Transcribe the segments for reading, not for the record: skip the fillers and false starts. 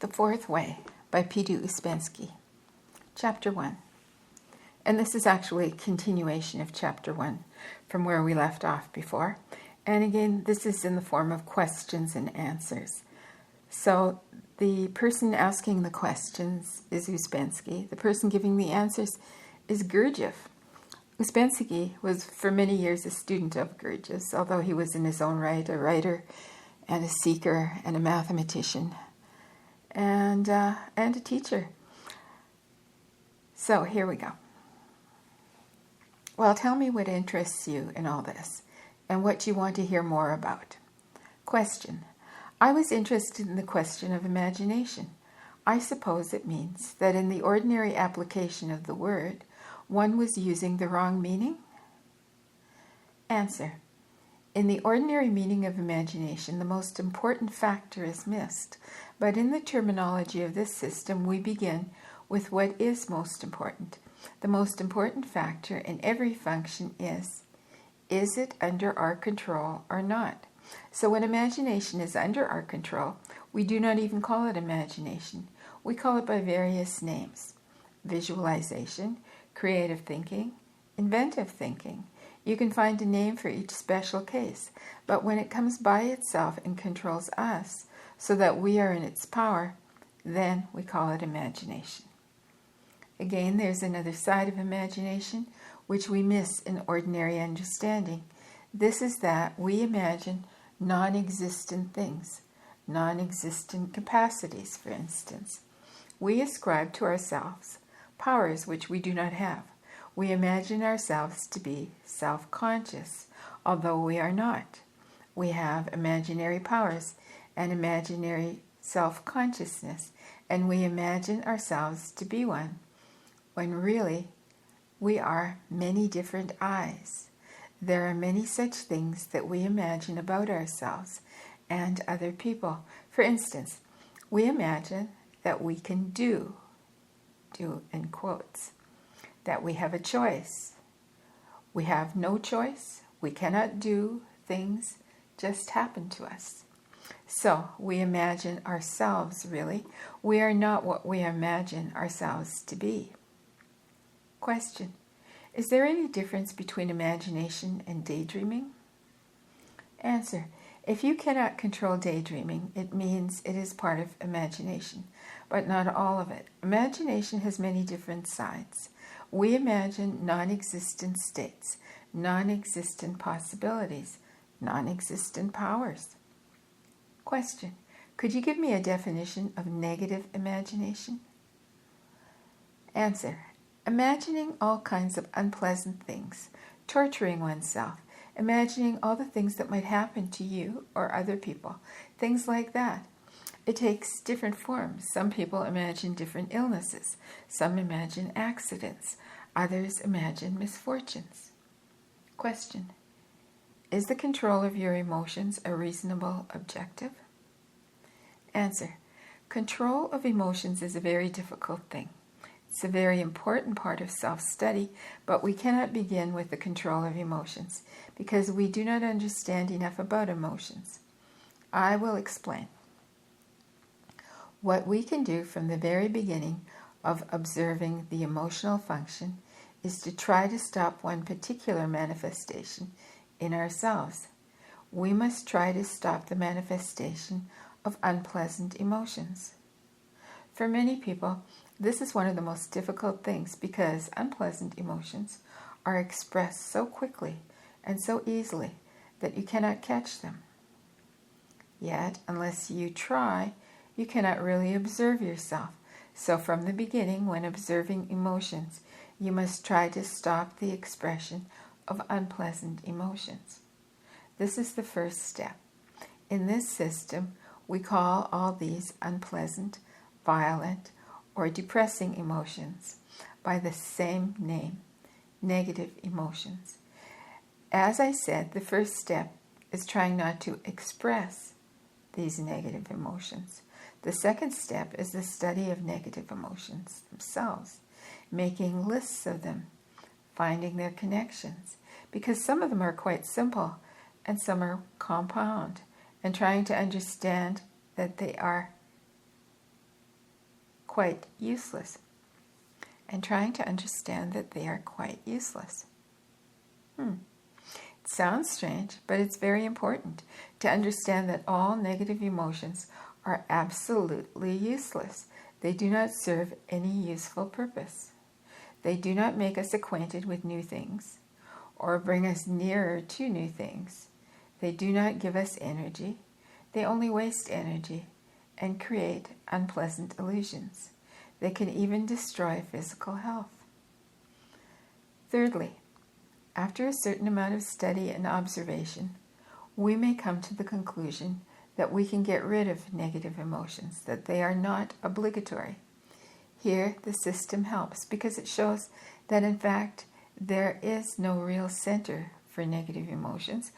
The Fourth Way by P.D. Ouspensky. Chapter 1. And this is actually a continuation of Chapter 1 from where we left off before. And again, this is in the form of questions and answers. So the person asking the questions is Ouspensky. The person giving the answers is Gurdjieff. Ouspensky was for many years a student of Gurdjieff's, although he was in his own right a writer and a seeker and a mathematician and a teacher. So here we go. Well, tell me what interests you in all this and what you want to hear more about. Question. I was interested in the question of imagination. I suppose it means that in the ordinary application of the word, one was using the wrong meaning? Answer. In the ordinary meaning of imagination, the most important factor is missed. But in the terminology of this system, we begin with what is most important. The most important factor in every function is it under our control or not? So when imagination is under our control, we do not even call it imagination. We call it by various names. Visualization, creative thinking, inventive thinking. You can find a name for each special case, but when it comes by itself and controls us so that we are in its power, then we call it imagination. Again, there's another side of imagination which we miss in ordinary understanding. This is that we imagine non-existent things, non-existent capacities, for instance. We ascribe to ourselves powers which we do not have. We imagine ourselves to be self-conscious, although we are not. We have imaginary powers and imaginary self-consciousness, and we imagine ourselves to be one, when really we are many different I's. There are many such things that we imagine about ourselves and other people. For instance, we imagine that we can do in quotes, that we have a choice. We have no choice. We cannot do. Things just happen to us. So we imagine ourselves, really. We are not what we imagine ourselves to be. Question. Is there any difference between imagination and daydreaming? Answer. If you cannot control daydreaming, it means it is part of imagination, but not all of it. Imagination has many different sides. We imagine non-existent states, non-existent possibilities, non-existent powers. Question. Could you give me a definition of negative imagination? Answer. Imagining all kinds of unpleasant things, torturing oneself, imagining all the things that might happen to you or other people, things like that. It takes different forms. Some people imagine different illnesses. Some imagine accidents. Others imagine misfortunes. Question. Is the control of your emotions a reasonable objective? Answer. Control of emotions is a very difficult thing. It's a very important part of self-study, but we cannot begin with the control of emotions because we do not understand enough about emotions. I will explain. What we can do from the very beginning of observing the emotional function is to try to stop one particular manifestation in ourselves. We must try to stop the manifestation of unpleasant emotions. For many people, this is one of the most difficult things because unpleasant emotions are expressed so quickly and so easily that you cannot catch them. Yet, unless you try, you cannot really observe yourself. So from the beginning, when observing emotions, you must try to stop the expression of unpleasant emotions. This is the first step. In this system, we call all these unpleasant, violent, or depressing emotions by the same name, negative emotions. As I said, the first step is trying not to express these negative emotions. The second step is the study of negative emotions themselves, making lists of them, finding their connections, because some of them are quite simple and some are compound, and trying to understand that they are quite useless, and trying to understand that they are quite useless. It sounds strange, but it's very important to understand that all negative emotions are absolutely useless. They do not serve any useful purpose. They do not make us acquainted with new things or bring us nearer to new things. They do not give us energy. They only waste energy and create unpleasant illusions. They can even destroy physical health. Thirdly, after a certain amount of study and observation, we may come to the conclusion that we can get rid of negative emotions, that they are not obligatory. Here, the system helps because it shows that, in fact, there is no real center for negative emotions,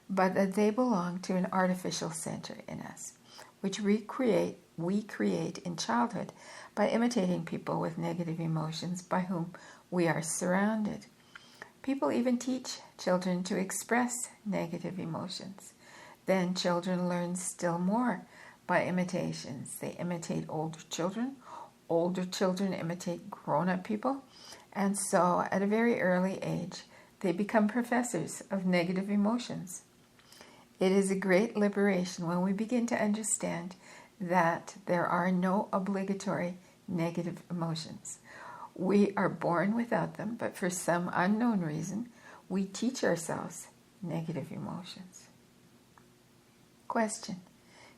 but that they belong to an artificial center in us, which we create in childhood by imitating people with negative emotions by whom we are surrounded. People even teach children to express negative emotions. Then children learn still more by imitations. They imitate older children imitate grown-up people, and so at a very early age, they become professors of negative emotions. It is a great liberation when we begin to understand that there are no obligatory negative emotions. We are born without them, but for some unknown reason, we teach ourselves negative emotions. Question: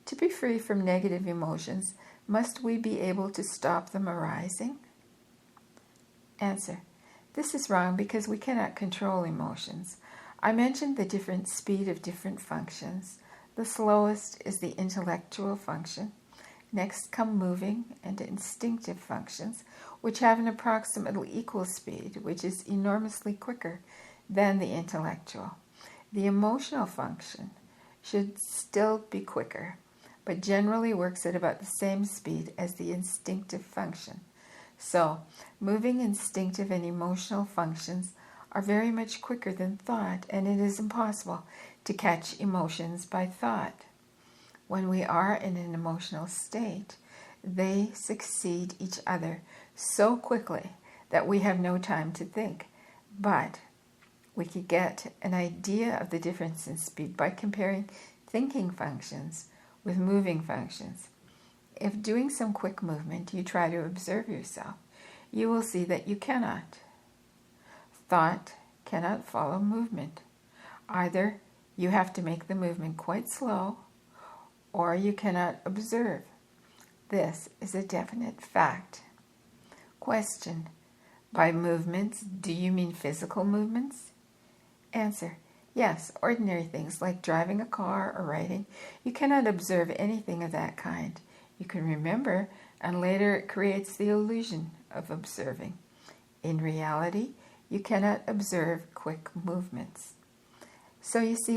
to be free from negative emotions, must we be able to stop them arising? Answer: this is wrong because we cannot control emotions. I mentioned the different speed of different functions. The slowest is the intellectual function. Next come moving and instinctive functions, which have an approximately equal speed, which is enormously quicker than the intellectual. The emotional function should still be quicker, but generally works at about the same speed as the instinctive function. So, moving, instinctive, and emotional functions are very much quicker than thought, and it is impossible to catch emotions by thought. When we are in an emotional state, they succeed each other so quickly that we have no time to think. But we could get an idea of the difference in speed by comparing thinking functions with moving functions. If doing some quick movement you try to observe yourself, you will see that you cannot. Thought cannot follow movement. Either you have to make the movement quite slow, or you cannot observe. This is a definite fact. Question: by movements, do you mean physical movements? Answer: yes, ordinary things like driving a car or writing. You cannot observe anything of that kind. You can remember, and later it creates the illusion of observing. In reality, you cannot observe quick movements. So you see,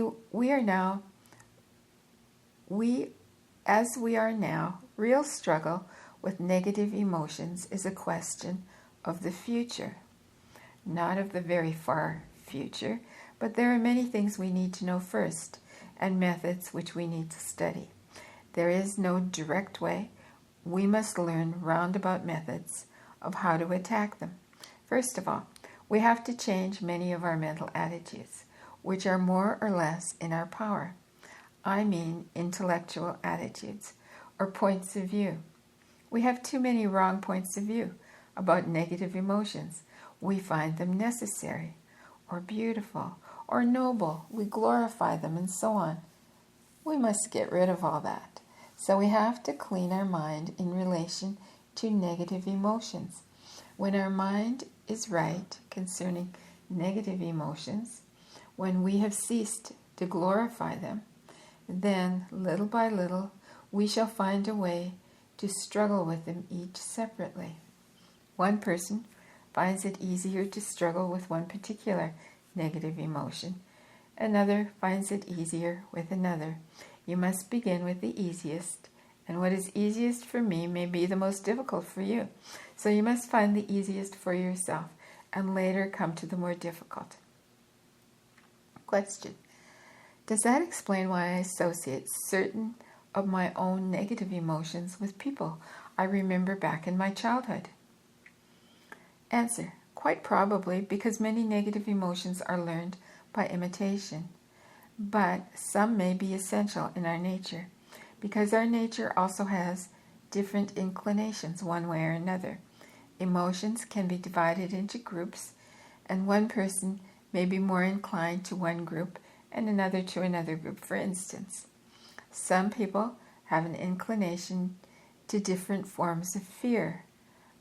as we are now, real struggle with negative emotions is a question of the future, not of the very far future, but there are many things we need to know first, and methods which we need to study. There is no direct way. We must learn roundabout methods of how to attack them. First of all, we have to change many of our mental attitudes, which are more or less in our power. I mean intellectual attitudes, or points of view. We have too many wrong points of view about negative emotions. We find them necessary, or beautiful, or noble. We glorify them, and so on. We must get rid of all that. So we have to clean our mind in relation to negative emotions. When our mind is right concerning negative emotions, when we have ceased to glorify them, then little by little we shall find a way to struggle with them each separately. One person finds it easier to struggle with one particular negative emotion. Another finds it easier with another. You must begin with the easiest, and what is easiest for me may be the most difficult for you. So you must find the easiest for yourself, and later come to the more difficult. Question: does that explain why I associate certain of my own negative emotions with people I remember back in my childhood? Answer: quite probably, because many negative emotions are learned by imitation. But some may be essential in our nature, because our nature also has different inclinations one way or another. Emotions can be divided into groups, and one person may be more inclined to one group and another to another group. For instance, some people have an inclination to different forms of fear,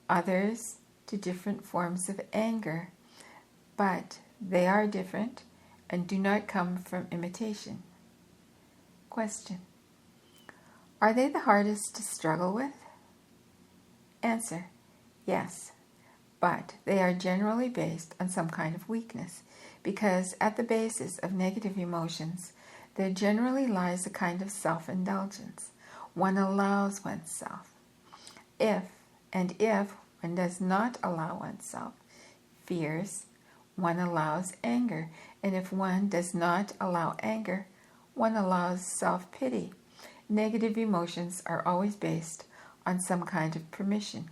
others to different forms of anger, but they are different and do not come from imitation. Question: are they the hardest to struggle with? Answer: yes, but they are generally based on some kind of weakness, because at the basis of negative emotions there generally lies a kind of self-indulgence. One allows oneself. If one does not allow oneself fears, one allows anger, and if one does not allow anger, one allows self-pity. Negative emotions are always based on some kind of permission.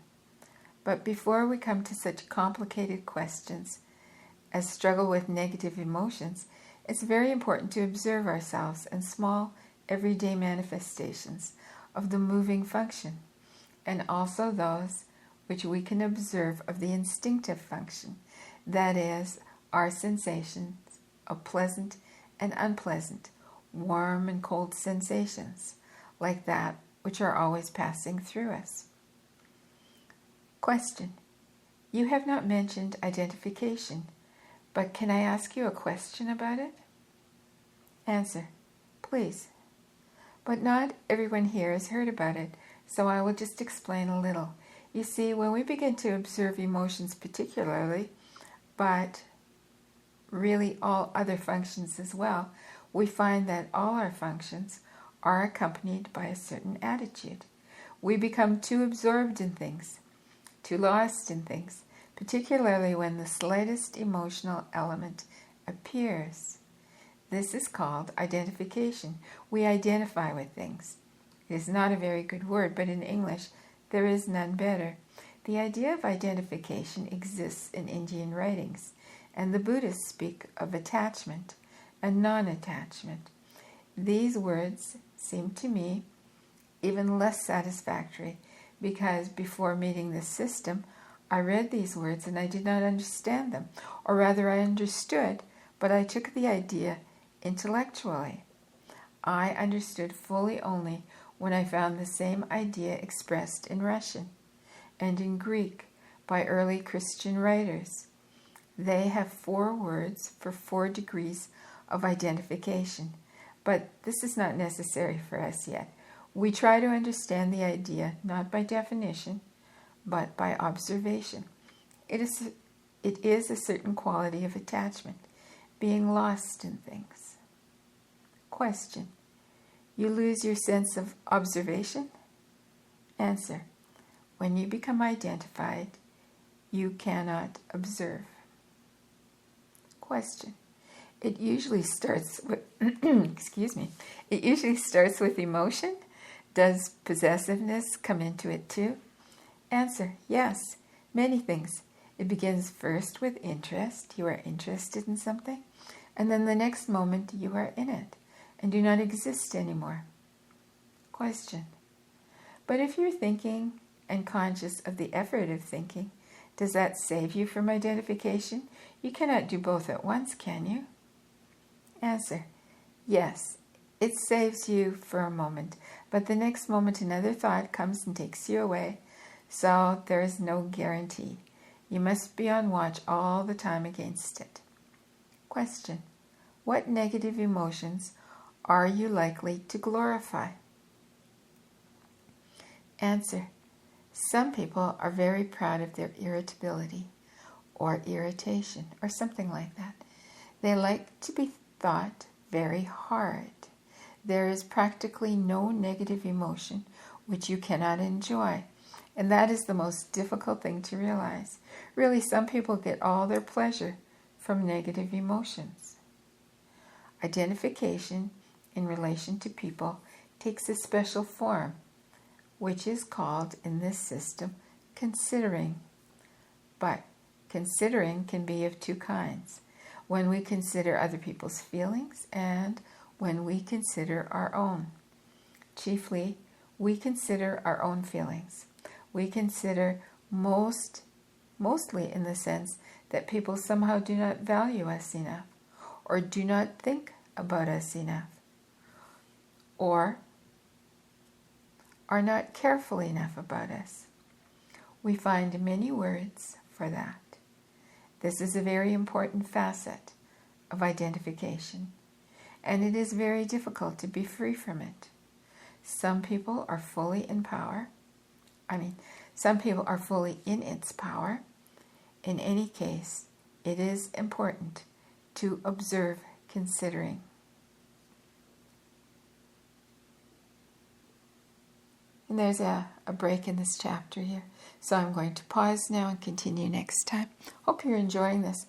But before we come to such complicated questions as struggle with negative emotions, it's very important to observe ourselves in small, everyday manifestations of the moving function, and also those which we can observe of the instinctive function, that is, our sensations of pleasant and unpleasant, warm and cold sensations, like that which are always passing through us. Question: you have not mentioned identification, but can I ask you a question about it? Answer: please. But not everyone here has heard about it, so I will just explain a little. You see, when we begin to observe emotions particularly, but really all other functions as well, we find that all our functions are accompanied by a certain attitude. We become too absorbed in things, too lost in things, particularly when the slightest emotional element appears. This is called identification. We identify with things. It is not a very good word, but in English there is none better. The idea of identification exists in Indian writings, and the Buddhists speak of attachment and non-attachment. These words seem to me even less satisfactory, because before meeting this system, I read these words and I did not understand them, or rather I understood, but I took the idea intellectually. I understood fully only when I found the same idea expressed in Russian and in Greek by early Christian writers. They have 4 words for 4 degrees of identification, but this is not necessary for us yet. We try to understand the idea not by definition, but by observation. It is a certain quality of attachment, being lost in things. Question: you lose your sense of observation? Answer: when you become identified, you cannot observe. Question: it usually starts with It usually starts with emotion. Does possessiveness come into it too? Answer: yes, many things. It begins first with interest. You are interested in something, and then the next moment you are in it and do not exist anymore. Question: but if you're thinking and conscious of the effort of thinking, does that save you from identification? You cannot do both at once, can you? Answer: yes, it saves you for a moment, but the next moment another thought comes and takes you away, so there is no guarantee. You must be on watch all the time against it. Question: what negative emotions are you likely to glorify? Answer: some people are very proud of their irritability or irritation or something like that. They like to be thought very hard. There is practically no negative emotion which you cannot enjoy, and that is the most difficult thing to realize. Really, some people get all their pleasure from negative emotions. Identification in relation to people takes a special form, which is called in this system considering. But considering can be of two kinds: when we consider other people's feelings and when we consider our own. Chiefly, we consider our own feelings. We consider mostly in the sense that people somehow do not value us enough, or do not think about us enough, or are not careful enough about us. We find many words for that. This is a very important facet of identification, and it is very difficult to be free from it. Some people are fully in power. Some people are fully in its power. In any case, it is important to observe considering. And there's a break in this chapter here. So I'm going to pause now and continue next time. Hope you're enjoying this.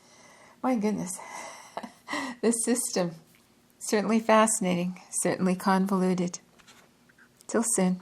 My goodness, this system, certainly fascinating, certainly convoluted. Till soon.